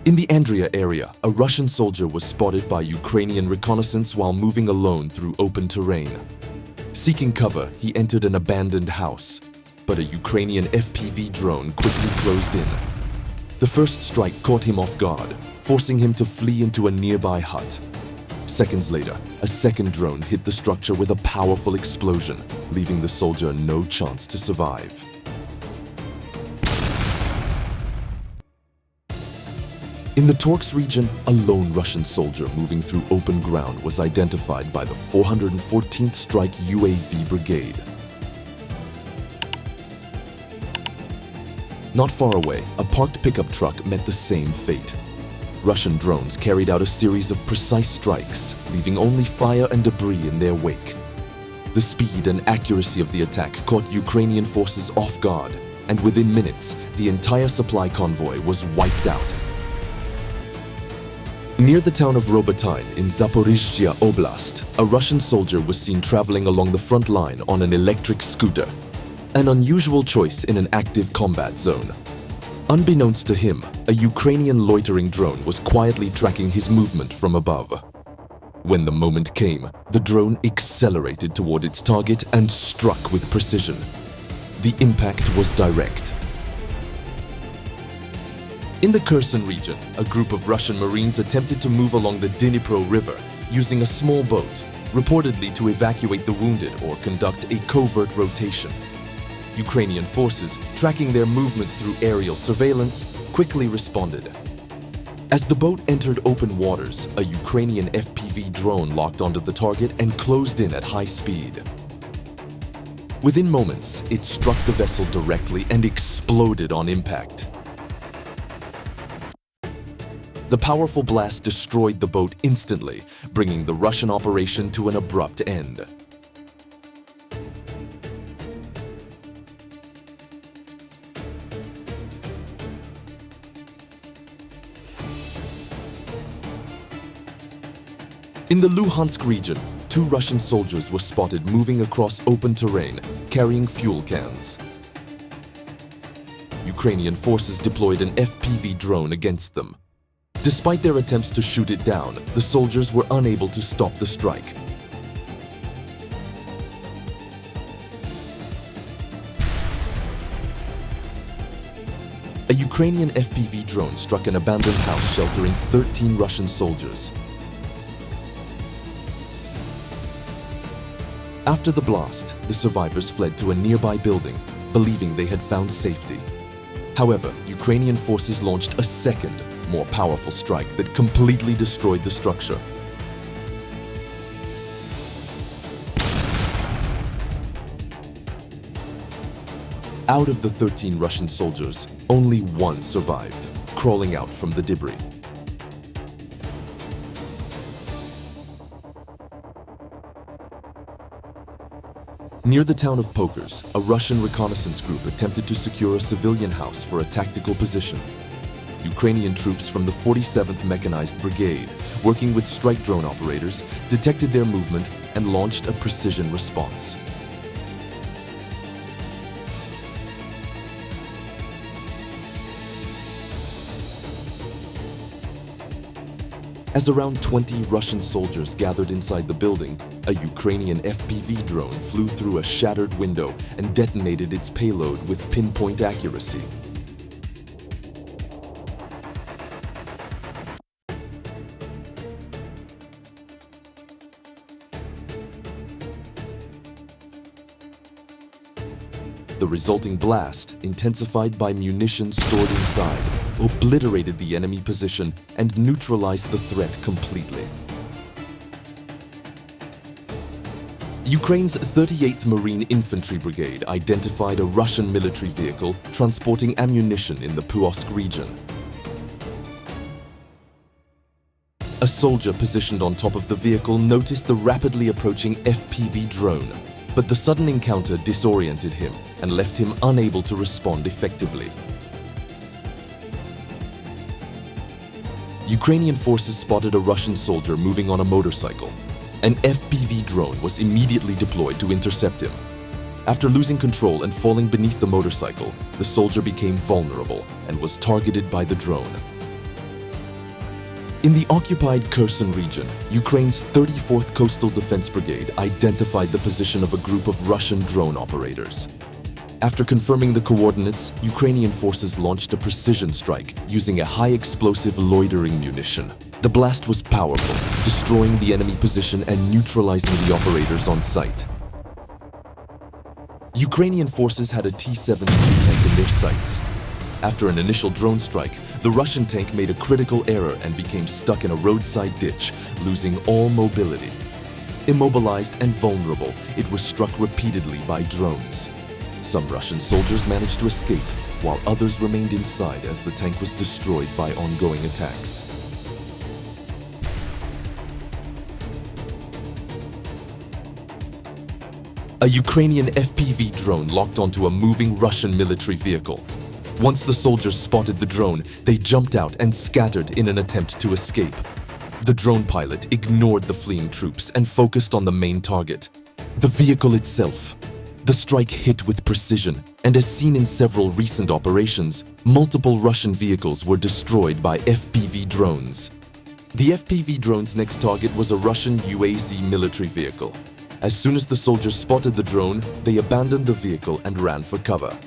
In the Andria area, a Russian soldier was spotted by Ukrainian reconnaissance while moving alone through open terrain. Seeking cover, he entered an abandoned house, but a Ukrainian FPV drone quickly closed in. The first strike caught him off guard, forcing him to flee into a nearby hut. Seconds later, a second drone hit the structure with a powerful explosion, leaving the soldier no chance to survive. In the Torks region, a lone Russian soldier moving through open ground was identified by the 414th Strike UAV Brigade. Not far away, a parked pickup truck met the same fate. Russian drones carried out a series of precise strikes, leaving only fire and debris in their wake. The speed and accuracy of the attack caught Ukrainian forces off guard, and within minutes, the entire supply convoy was wiped out. Near the town of Robotyne in Zaporizhzhia Oblast, a Russian soldier was seen traveling along the front line on an electric scooter, an unusual choice in an active combat zone. Unbeknownst to him, a Ukrainian loitering drone was quietly tracking his movement from above. When the moment came, the drone accelerated toward its target and struck with precision. The impact was direct. In the Kherson region, a group of Russian Marines attempted to move along the Dnipro River using a small boat, reportedly to evacuate the wounded or conduct a covert rotation. Ukrainian forces, tracking their movement through aerial surveillance, quickly responded. As the boat entered open waters, a Ukrainian FPV drone locked onto the target and closed in at high speed. Within moments, it struck the vessel directly and exploded on impact. The powerful blast destroyed the boat instantly, bringing the Russian operation to an abrupt end. In the Luhansk region, 2 Russian soldiers were spotted moving across open terrain, carrying fuel cans. Ukrainian forces deployed an FPV drone against them. Despite their attempts to shoot it down, the soldiers were unable to stop the strike. A Ukrainian FPV drone struck an abandoned house sheltering 13 Russian soldiers. After the blast, the survivors fled to a nearby building, believing they had found safety. However, Ukrainian forces launched a second, more powerful strike that completely destroyed the structure. Out of the 13 Russian soldiers, only 1 survived, crawling out from the debris. Near the town of Pokers, a Russian reconnaissance group attempted to secure a civilian house for a tactical position. Ukrainian troops from the 47th Mechanized Brigade, working with strike drone operators, detected their movement and launched a precision response. As around 20 Russian soldiers gathered inside the building, a Ukrainian FPV drone flew through a shattered window and detonated its payload with pinpoint accuracy. The resulting blast, intensified by munitions stored inside, obliterated the enemy position and neutralized the threat completely. Ukraine's 38th Marine Infantry Brigade identified a Russian military vehicle transporting ammunition in the Puosk region. A soldier positioned on top of the vehicle noticed the rapidly approaching FPV drone, but the sudden encounter disoriented him and left him unable to respond effectively. Ukrainian forces spotted a Russian soldier moving on a motorcycle. An FPV drone was immediately deployed to intercept him. After losing control and falling beneath the motorcycle, the soldier became vulnerable and was targeted by the drone. In the occupied Kherson region, Ukraine's 34th Coastal Defense Brigade identified the position of a group of Russian drone operators. After confirming the coordinates, Ukrainian forces launched a precision strike using a high-explosive loitering munition. The blast was powerful, destroying the enemy position and neutralizing the operators on site. Ukrainian forces had a T-72 tank in their sights. After an initial drone strike, the Russian tank made a critical error and became stuck in a roadside ditch, losing all mobility. Immobilized and vulnerable, it was struck repeatedly by drones. Some Russian soldiers managed to escape, while others remained inside as the tank was destroyed by ongoing attacks. A Ukrainian FPV drone locked onto a moving Russian military vehicle. Once the soldiers spotted the drone, they jumped out and scattered in an attempt to escape. The drone pilot ignored the fleeing troops and focused on the main target, the vehicle itself. The strike hit with precision, and as seen in several recent operations, multiple Russian vehicles were destroyed by FPV drones. The FPV drone's next target was a Russian UAZ military vehicle. As soon as the soldiers spotted the drone, they abandoned the vehicle and ran for cover.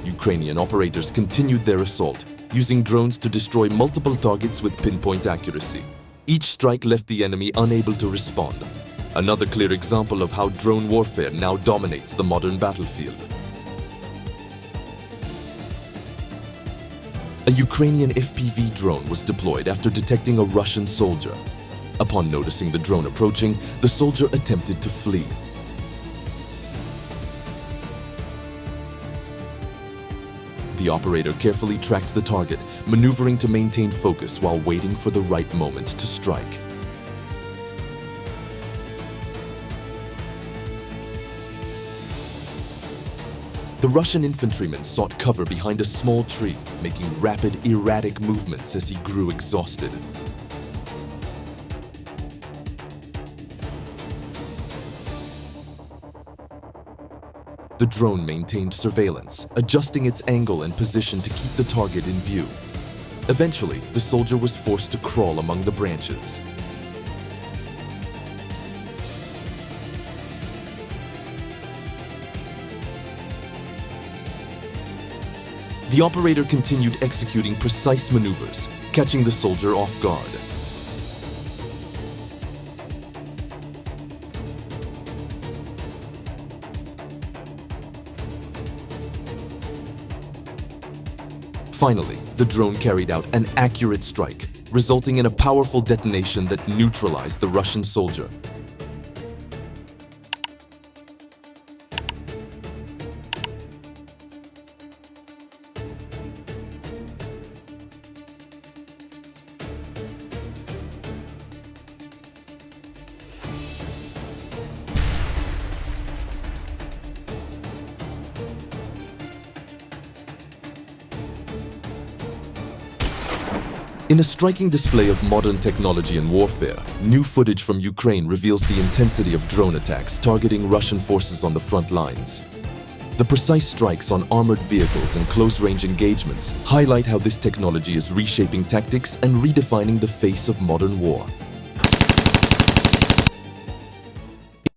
Ukrainian operators continued their assault, using drones to destroy multiple targets with pinpoint accuracy. Each strike left the enemy unable to respond. Another clear example of how drone warfare now dominates the modern battlefield. A Ukrainian FPV drone was deployed after detecting a Russian soldier. Upon noticing the drone approaching, the soldier attempted to flee. The operator carefully tracked the target, maneuvering to maintain focus while waiting for the right moment to strike. The Russian infantryman sought cover behind a small tree, making rapid, erratic movements as he grew exhausted. The drone maintained surveillance, adjusting its angle and position to keep the target in view. Eventually, the soldier was forced to crawl among the branches. The operator continued executing precise maneuvers, catching the soldier off guard. Finally, the drone carried out an accurate strike, resulting in a powerful detonation that neutralized the Russian soldier. In a striking display of modern technology and warfare, new footage from Ukraine reveals the intensity of drone attacks targeting Russian forces on the front lines. The precise strikes on armored vehicles and close-range engagements highlight how this technology is reshaping tactics and redefining the face of modern war.